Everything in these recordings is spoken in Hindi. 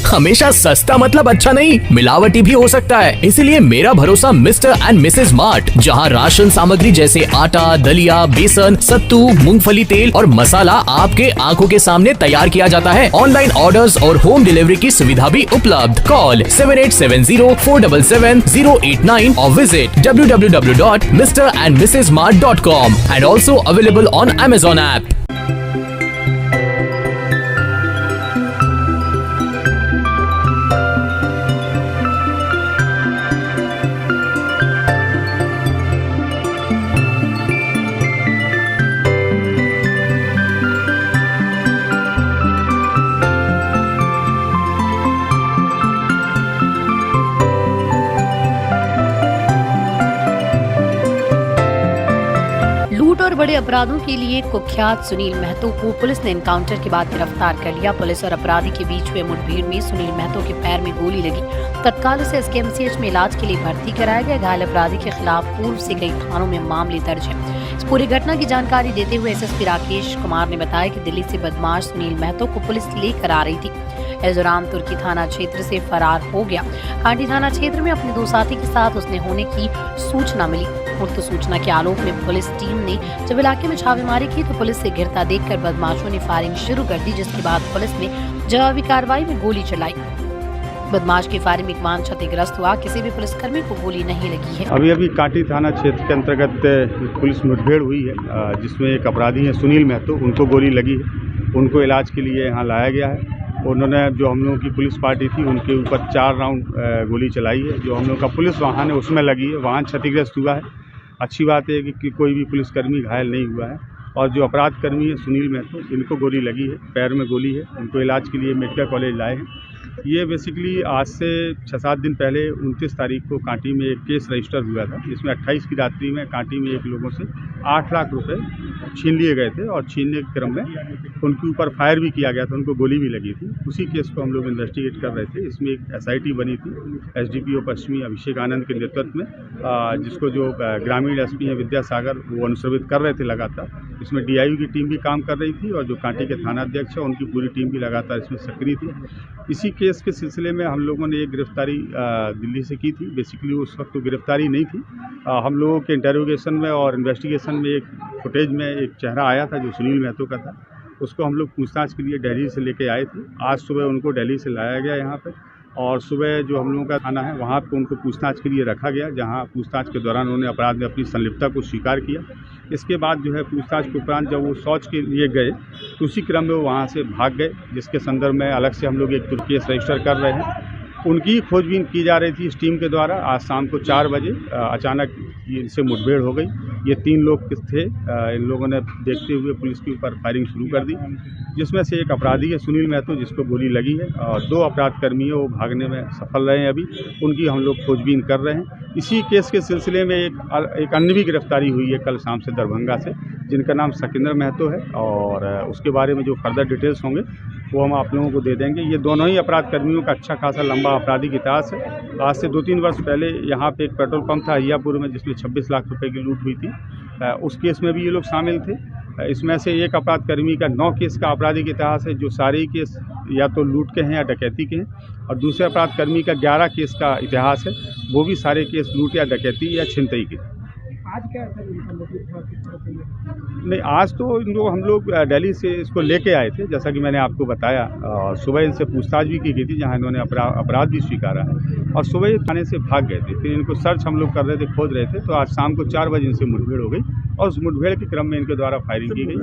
हमेशा सस्ता मतलब अच्छा नहीं, मिलावटी भी हो सकता है। इसीलिए मेरा भरोसा मिस्टर एंड मिसेज मार्ट, जहां राशन सामग्री जैसे आटा, दलिया, बेसन, सत्तू, मूंगफली तेल और मसाला आपके आंखों के सामने तैयार किया जाता है। ऑनलाइन ऑर्डर्स और होम डिलीवरी की सुविधा भी उपलब्ध। कॉल 7870477089 और visit www.mrandmrsmart.com and also available on Amazon app. लूट और बड़े अपराधों के लिए कुख्यात सुनील महतो को पुलिस ने एनकाउंटर के बाद गिरफ्तार कर लिया। पुलिस और अपराधी के बीच हुए मुठभेड़ में सुनील महतो के पैर में गोली लगी। तत्काल उसे SKMCH में इलाज के लिए भर्ती कराया गया। घायल अपराधी के खिलाफ पूर्व से कई थानों में मामले दर्ज है। इस पूरी घटना की जानकारी देते हुए SSP राकेश कुमार ने बताया कि दिल्ली से बदमाश सुनील महतो को पुलिस लेकर आ रही थी। इस दौरान तुर्की थाना क्षेत्र से फरार हो गया। कांटी थाना क्षेत्र में अपने 2 साथी के साथ उसने होने की सूचना मिली। गुप्त सूचना के आलोक में पुलिस टीम ने जब इलाके में छापेमारी की तो पुलिस से घिरता देखकर बदमाशों ने फायरिंग शुरू कर दी, जिसके बाद पुलिस ने जवाबी कार्रवाई में गोली चलाई। बदमाश की फायरिंग में एक वाहन क्षतिग्रस्त हुआ। किसी भी पुलिसकर्मी को गोली नहीं लगी है। अभी कांटी थाना क्षेत्र के अंतर्गत पुलिस मुठभेड़ हुई है, जिसमें एक अपराधी है सुनील महतो, उनको गोली लगी है। उनको इलाज के लिए यहाँ लाया गया है। उन्होंने जो हम लोगों की पुलिस पार्टी थी उनके ऊपर 4 राउंड गोली चलाई है। जो हम लोग का पुलिस वाहन है उसमें लगी है। वाहन क्षतिग्रस्त हुआ है। अच्छी बात है कि कोई भी पुलिसकर्मी घायल नहीं हुआ है। और जो अपराध कर्मी है सुनील महतो, इनको गोली लगी है, पैर में गोली है। उनको इलाज के लिए मेडिकल कॉलेज लाए हैं। ये बेसिकली आज से 6-7 दिन पहले 29 तारीख को कांटी में एक केस रजिस्टर हुआ था, जिसमें 28 की रात्रि में कांटी में एक लोगों से 8 लाख रुपए छीन लिए गए थे और छीनने के क्रम में उनके ऊपर फायर भी किया गया था, उनको गोली भी लगी थी। उसी केस को हम लोग इन्वेस्टिगेट कर रहे थे। इसमें एक SIT बनी थी SDPO पश्चिमी अभिषेक आनंद के नेतृत्व में, जिसको जो ग्रामीण SP हैं विद्यासागर, वो अनुश्रवित कर रहे थे लगातार। इसमें DIU की टीम भी काम कर रही थी और जो कांटी के थानाध्यक्ष है उनकी पूरी टीम भी लगातार इसमें सक्रिय थी। इसी केस के सिलसिले में हम लोगों ने एक गिरफ्तारी दिल्ली से की थी। बेसिकली उस वक्त तो गिरफ्तारी नहीं थी। हम लोगों के इंटरोगेशन में और इन्वेस्टिगेशन में एक फुटेज में एक चेहरा आया था जो सुनील महतो का था। उसको हम लोग पूछताछ के लिए दिल्ली से लेके आए थे। आज सुबह उनको दिल्ली से लाया गया यहाँ पे, और सुबह जो हम लोगों का थाना है वहाँ पे उनको पूछताछ के लिए रखा गया, जहाँ पूछताछ के दौरान उन्होंने अपराध में अपनी संलिप्तता को स्वीकार किया। इसके बाद जो है पूछताछ के उपरांत जब वो शौच के लिए गए तो उसी क्रम में वो वहाँ से भाग गए, जिसके संदर्भ में अलग से हम लोग एक केस रजिस्टर कर रहे हैं। उनकी खोजबीन की जा रही थी इस टीम के द्वारा। आज शाम को 4 बजे अचानक इनसे मुठभेड़ हो गई। ये 3 लोग थे। इन लोगों ने देखते हुए पुलिस के ऊपर फायरिंग शुरू कर दी, जिसमें से एक अपराधी है सुनील महतो, जिसको गोली लगी है, और 2 अपराध कर्मी है वो भागने में सफल रहे हैं। अभी उनकी हम लोग खोजबीन कर रहे हैं। इसी केस के सिलसिले में एक अन्य भी गिरफ्तारी हुई है कल शाम से दरभंगा से, जिनका नाम सकिंदर महतो है, और उसके बारे में जो फर्दर डिटेल्स होंगे वो हम आप लोगों को दे देंगे। ये दोनों ही अपराध कर्मियों का अच्छा खासा लंबा आपराधिक इतिहास है। आज से 2-3 वर्ष पहले यहाँ पे एक पेट्रोल पंप था अहियापुर में, जिसमें 26 लाख रुपए की लूट हुई थी। उस केस में भी ये लोग शामिल थे। इसमें से एक अपराध कर्मी का 9 केस का आपराधिक इतिहास है, जो सारे केस या तो लूट के हैं या डकैती के हैं, और दूसरे अपराध कर्मी का 11 केस का इतिहास है, वो भी सारे केस लूट या डकैती या छिनतई के। आज क्या नहीं, आज तो हम लोग दिल्ली से इसको लेके आए थे, जैसा कि मैंने आपको बताया, और सुबह इनसे पूछताछ भी की गई थी, जहां इन्होंने अपराध भी स्वीकारा है, और सुबह ये थाने से भाग गए थे। फिर इनको सर्च हम लोग कर रहे थे, खोज रहे थे, तो आज शाम को 4 बजे इनसे मुठभेड़ हो गई, और उस मुठभेड़ के क्रम में इनके द्वारा फायरिंग की गई।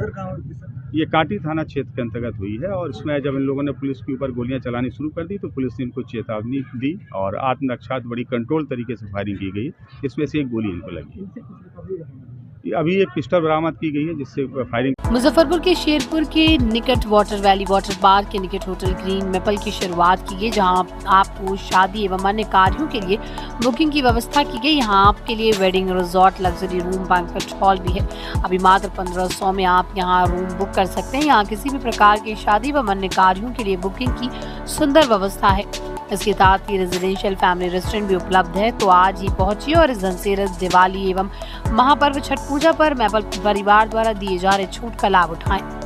ये कांटी थाना क्षेत्र के अंतर्गत हुई है, और इसमें जब इन लोगों ने पुलिस के ऊपर गोलियां चलानी शुरू कर दी तो पुलिस ने इनको चेतावनी दी, और आत्मरक्षा बड़ी कंट्रोल तरीके से फायरिंग की गई। इसमें से एक गोली इनको लगी। अभी एक पिस्टल बरामद की गई है, जिससे फायरिंग। मुजफ्फरपुर के शेरपुर के निकट वाटर वैली वाटर पार्क के निकट होटल ग्रीन मेपल की शुरुआत की गई, जहां आपको शादी एवं अन्य कार्यों के लिए बुकिंग की व्यवस्था की गई। यहां आपके लिए wedding resort, luxury room, banquet hall भी है। अभी मात्र 1500 में आप यहां रूम बुक कर सकते हैं। यहाँ किसी भी प्रकार की शादी एवं अन्य कार्यों के लिए बुकिंग की सुंदर व्यवस्था है। इसके साथ ही रेजिडेंशियल फैमिली रेस्टोरेंट भी उपलब्ध है। तो आज ही पहुंचिए और इस धनतेरस, दिवाली एवं महापर्व छठ पूजा पर मेपल परिवार द्वारा दिए जा रहे छूट का लाभ उठाएं।